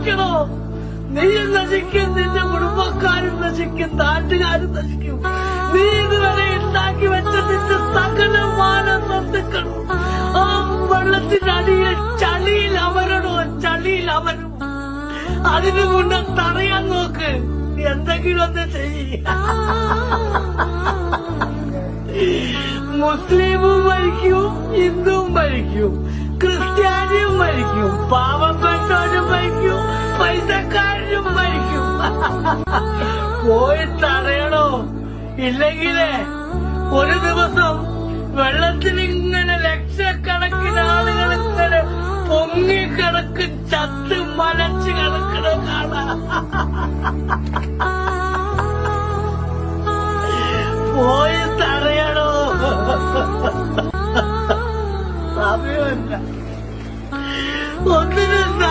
നശിക്കണോ? നീയും നശിക്കും, നിന്റെ കുടുംബക്കാരും നശിക്കും, നാട്ടുകാരും നശിക്കും. നീ ഇതുവരെ ഉണ്ടാക്കി വെച്ച നിന്റെ സകലമാന സ്വത്തുക്കളും ആ വെള്ളത്തിനടിയിൽ ചളിയിൽ അവരണോ, ചളിയിൽ അവരും. അതിനു മുന്നേ തടയാൻ നോക്ക്, എന്തെങ്കിലും ഒന്ന് ചെയ്യ. മുസ്ലിമും മരിക്കും, ഹിന്ദുവും മരിക്കും, ക്രിസ്ത്യാനിയും മരിക്കും, പാവപ്പെട്ടവരും മരിക്കും, പൈസക്കാരനും മരിക്കും. പോയി തടയണോ? ഇല്ലെങ്കിലേ ഒരു ദിവസം വെള്ളത്തിൽ ഇങ്ങനെ ലക്ഷക്കണക്കിന് ആളുകൾ ഇങ്ങനെ പൊങ്ങിക്കിടക്കും, ചത്ത് മലച്ച് കിടക്കണ കാണാം. പോയി തടയണോ? സമയമല്ല. ഒന്നിനും